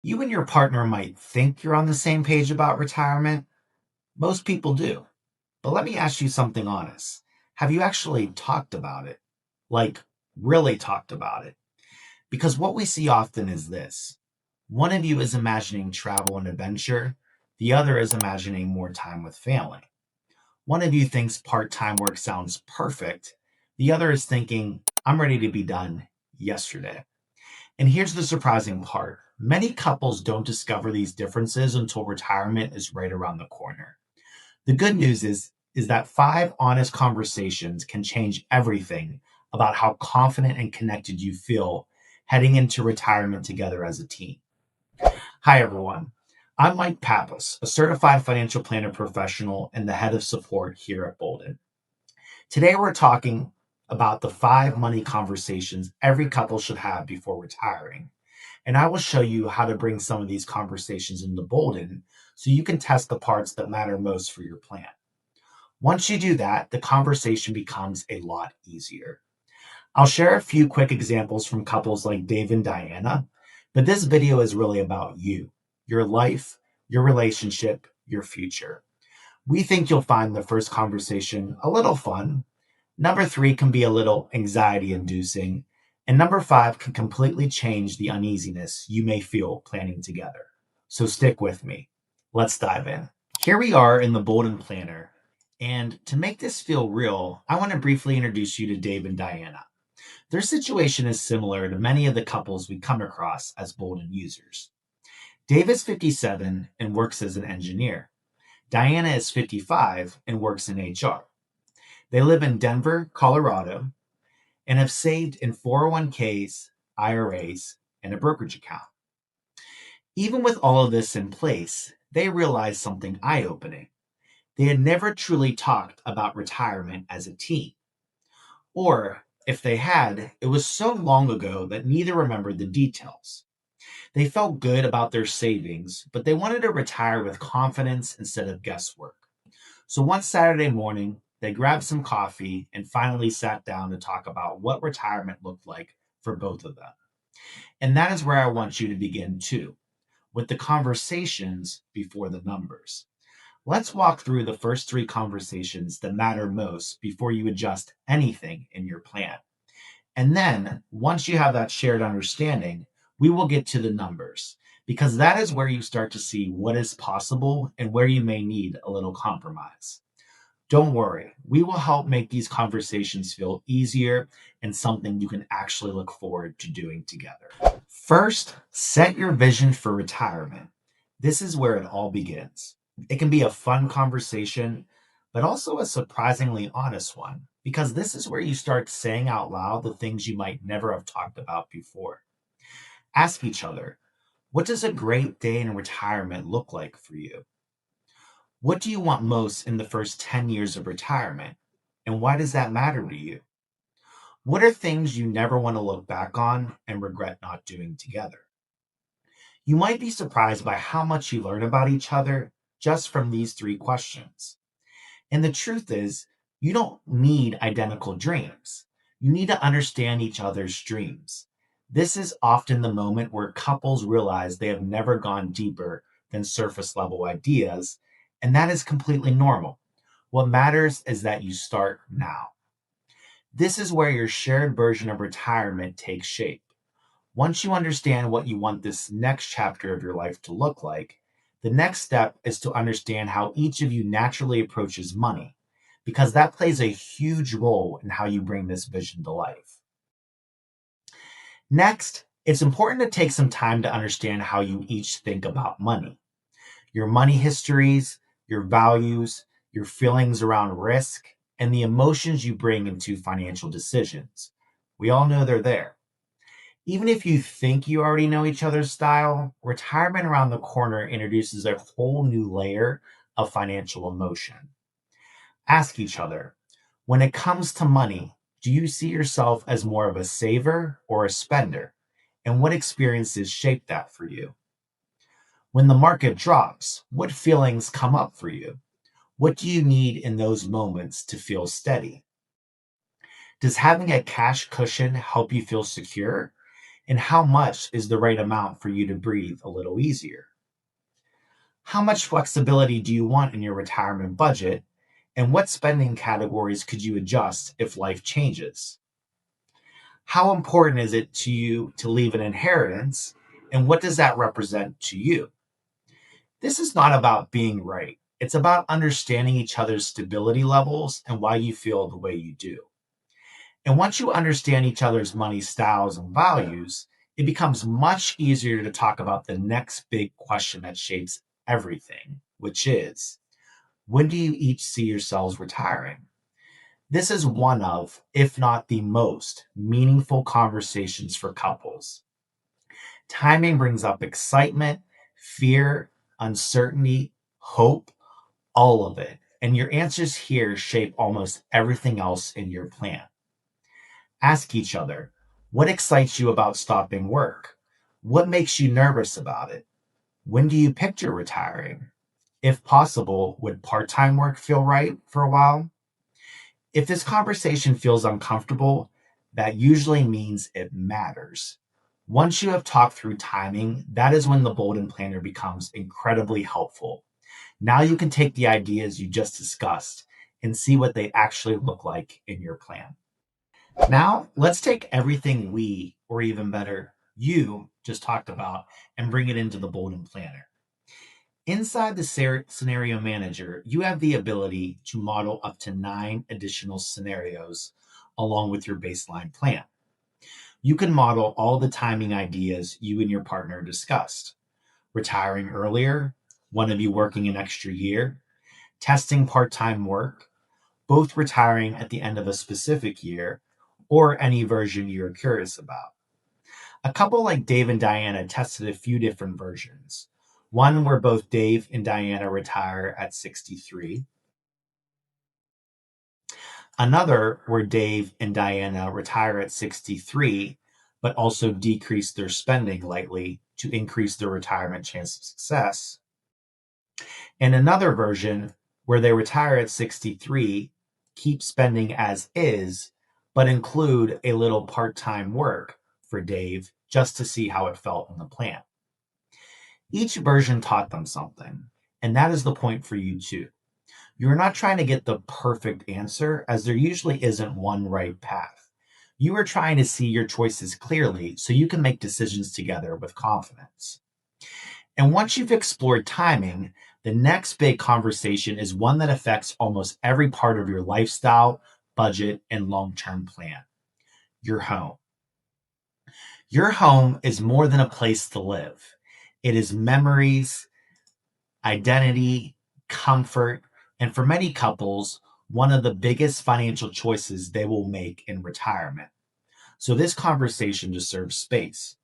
You and your partner might think you're on the same page about retirement. Most people do. But let me ask you something honest. Have you actually talked about it? Like, really talked about it? Because what we see often is this: one of you is imagining travel and adventure, the other is imagining more time with family. One of you thinks part time work sounds perfect, the other is thinking, I'm ready to be done yesterday. And here's the surprising part: many couples don't discover these differences until retirement is right around the corner. The good news is that 5 honest conversations can change everything about how confident and connected you feel heading into retirement together as a team. Hi everyone. I'm Mike Pappis, a certified financial planner professional and the head of support here at Boldin. Today we're talking about the 5 money conversations every couple should have before retiring. And I will show you how to bring some of these conversations into Boldin so you can test the parts that matter most for your plan. Once you do that, the conversation becomes a lot easier. I'll share a few quick examples from couples like Dave and Diana, but this video is really about you, your life, your relationship, your future. We think you'll find the first conversation a little fun. Number 3 can be a little anxiety inducing. And number 5 can completely change the uneasiness you may feel planning together. So stick with me. Let's dive in. Here we are in the Boldin Planner. And to make this feel real, I want to briefly introduce you to Dave and Diana. Their situation is similar to many of the couples we come across as Boldin users. Dave is 57 and works as an engineer. Diana is 55 and works in HR. They live in Denver, Colorado, and have saved in 401ks, IRAs, and a brokerage account. Even with all of this in place, they realized something eye-opening. They had never truly talked about retirement as a team. Or, if they had, it was so long ago that neither remembered the details. They felt good about their savings, but they wanted to retire with confidence instead of guesswork. So one Saturday morning, they grabbed some coffee and finally sat down to talk about what retirement looked like for both of them. And that is where I want you to begin too, with the conversations before the numbers. Let's walk through the first 3 conversations that matter most before you adjust anything in your plan. And then, once you have that shared understanding, we will get to the numbers, because that is where you start to see what is possible and where you may need a little compromise. Don't worry, we will help make these conversations feel easier and something you can actually look forward to doing together. First, set your vision for retirement. This is where it all begins. It can be a fun conversation, but also a surprisingly honest one, because this is where you start saying out loud the things you might never have talked about before. Ask each other, what does a great day in retirement look like for you? What do you want most in the first 10 years of retirement? And why does that matter to you? What are things you never want to look back on and regret not doing together? You might be surprised by how much you learn about each other just from these 3 questions. And the truth is, you don't need identical dreams. You need to understand each other's dreams. This is often the moment where couples realize they have never gone deeper than surface level ideas, and that is completely normal. What matters is that you start now. This is where your shared version of retirement takes shape. Once you understand what you want this next chapter of your life to look like, the next step is to understand how each of you naturally approaches money, because that plays a huge role in how you bring this vision to life. Next, it's important to take some time to understand how you each think about money. Your money histories, your values, your feelings around risk, and the emotions you bring into financial decisions. We all know they're there. Even if you think you already know each other's style, retirement around the corner introduces a whole new layer of financial emotion. Ask each other, when it comes to money, do you see yourself as more of a saver or a spender? And what experiences shape that for you? When the market drops, what feelings come up for you? What do you need in those moments to feel steady? Does having a cash cushion help you feel secure? And how much is the right amount for you to breathe a little easier? How much flexibility do you want in your retirement budget? And what spending categories could you adjust if life changes? How important is it to you to leave an inheritance? And what does that represent to you? This is not about being right. It's about understanding each other's stability levels and why you feel the way you do. And once you understand each other's money styles and values, it becomes much easier to talk about the next big question that shapes everything, which is, when do you each see yourselves retiring? This is one of, if not the most, meaningful conversations for couples. Timing brings up excitement, fear, uncertainty, hope, all of it. And your answers here shape almost everything else in your plan. Ask each other, what excites you about stopping work? What makes you nervous about it? When do you picture retiring? If possible, would part time work feel right for a while? If this conversation feels uncomfortable, that usually means it matters. Once you have talked through timing, that is when the Boldin Planner becomes incredibly helpful. Now you can take the ideas you just discussed and see what they actually look like in your plan. Now, let's take everything we, or even better, you just talked about and bring it into the Boldin Planner. Inside the scenario manager, you have the ability to model up to 9 additional scenarios along with your baseline plan. You can model all the timing ideas you and your partner discussed: retiring earlier, one of you working an extra year, testing part time work, both retiring at the end of a specific year, or any version you're curious about. A couple like Dave and Diana tested a few different versions. One where both Dave and Diana retire at 63. Another where Dave and Diana retire at 63, but also decrease their spending lightly to increase their retirement chance of success. And another version where they retire at 63, keep spending as is, but include a little part time work for Dave just to see how it felt in the plan. Each version taught them something, and that is the point for you too. You're not trying to get the perfect answer, as there usually isn't one right path. You are trying to see your choices clearly so you can make decisions together with confidence. And once you've explored timing, the next big conversation is one that affects almost every part of your lifestyle, budget, and long term plan: your home. Your home is more than a place to live, it is memories, identity, comfort, and for many couples, one of the biggest financial choices they will make in retirement. So, this conversation deserves space.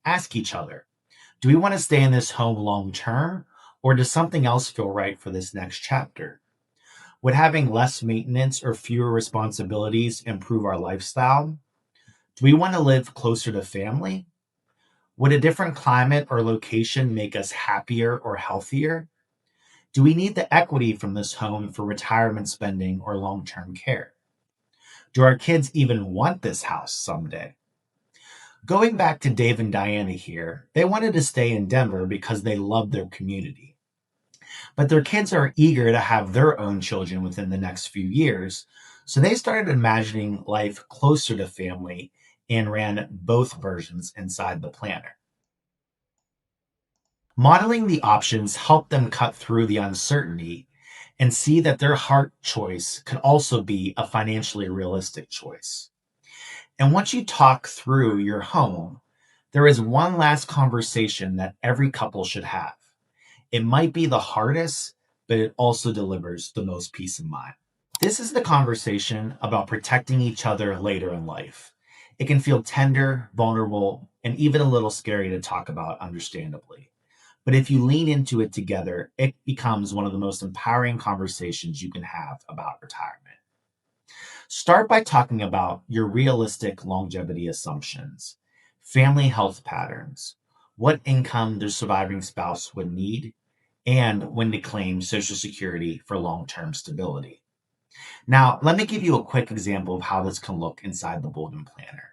Ask each other, do we want to stay in this home long term, or does something else feel right for this next chapter? Would having less maintenance or fewer responsibilities improve our lifestyle? Do we want to live closer to family? Would a different climate or location make us happier or healthier? Do we need the equity from this home for retirement spending or long term care? Do our kids even want this house someday? Going back to Dave and Diana here, they wanted to stay in Denver because they loved their community. But their kids are eager to have their own children within the next few years, so they started imagining life closer to family and ran both versions inside the planner. Modeling the options helped them cut through the uncertainty and see that their heart choice could also be a financially realistic choice. And once you talk through your home, there is one last conversation that every couple should have. It might be the hardest, but it also delivers the most peace of mind. This is the conversation about protecting each other later in life. It can feel tender, vulnerable, and even a little scary to talk about, understandably. But if you lean into it together, it becomes one of the most empowering conversations you can have about retirement. Start by talking about your realistic longevity assumptions, family health patterns, what income the surviving spouse would need, and when to claim Social Security for long term stability. Now, let me give you a quick example of how this can look inside the Boldin Planner.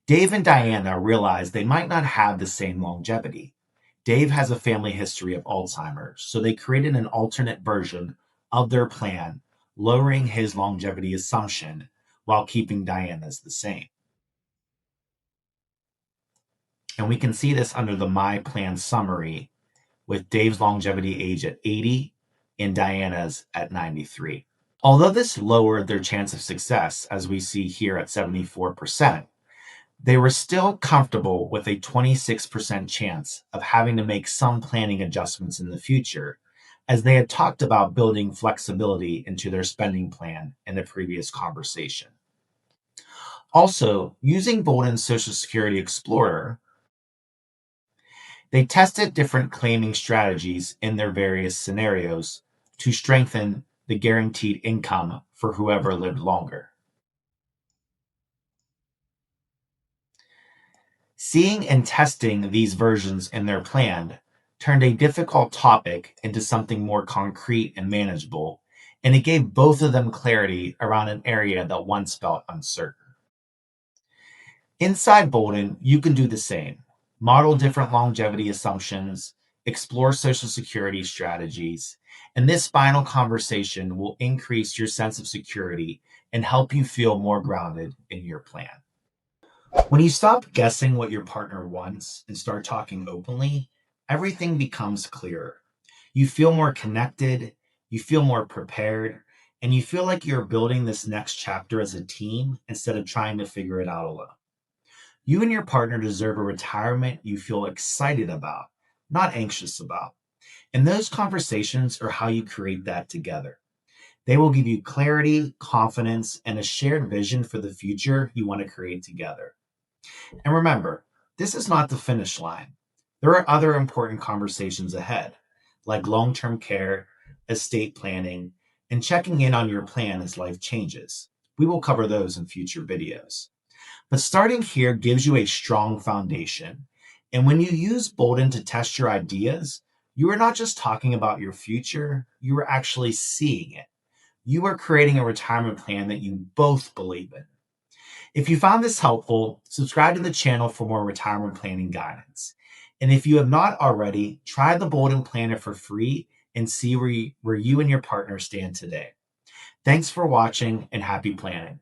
Dave and Diana realized they might not have the same longevity. Dave has a family history of Alzheimer's, so they created an alternate version of their plan, lowering his longevity assumption while keeping Diana's the same. And we can see this under the My Plan summary with Dave's longevity age at 80 and Diana's at 93. Although this lowered their chance of success, as we see here at 74%, they were still comfortable with a 26% chance of having to make some planning adjustments in the future, as they had talked about building flexibility into their spending plan in the previous conversation. Also, using Boldin's Social Security Explorer, they tested different claiming strategies in their various scenarios to strengthen the guaranteed income for whoever lived longer. Seeing and testing these versions in their plan turned a difficult topic into something more concrete and manageable, and it gave both of them clarity around an area that once felt uncertain. Inside Boldin, you can do the same. Model different longevity assumptions, explore Social Security strategies, and this final conversation will increase your sense of security and help you feel more grounded in your plan. When you stop guessing what your partner wants and start talking openly, everything becomes clearer. You feel more connected, you feel more prepared, and you feel like you're building this next chapter as a team instead of trying to figure it out alone. You and your partner deserve a retirement you feel excited about, not anxious about. And those conversations are how you create that together. They will give you clarity, confidence, and a shared vision for the future you want to create together. And remember, this is not the finish line. There are other important conversations ahead, like long term care, estate planning, and checking in on your plan as life changes. We will cover those in future videos. But starting here gives you a strong foundation. And when you use Boldin to test your ideas, you are not just talking about your future, you are actually seeing it. You are creating a retirement plan that you both believe in. If you found this helpful, subscribe to the channel for more retirement planning guidance. And if you have not already, try the Boldin Planner for free and see where you and your partner stand today. Thanks for watching and happy planning.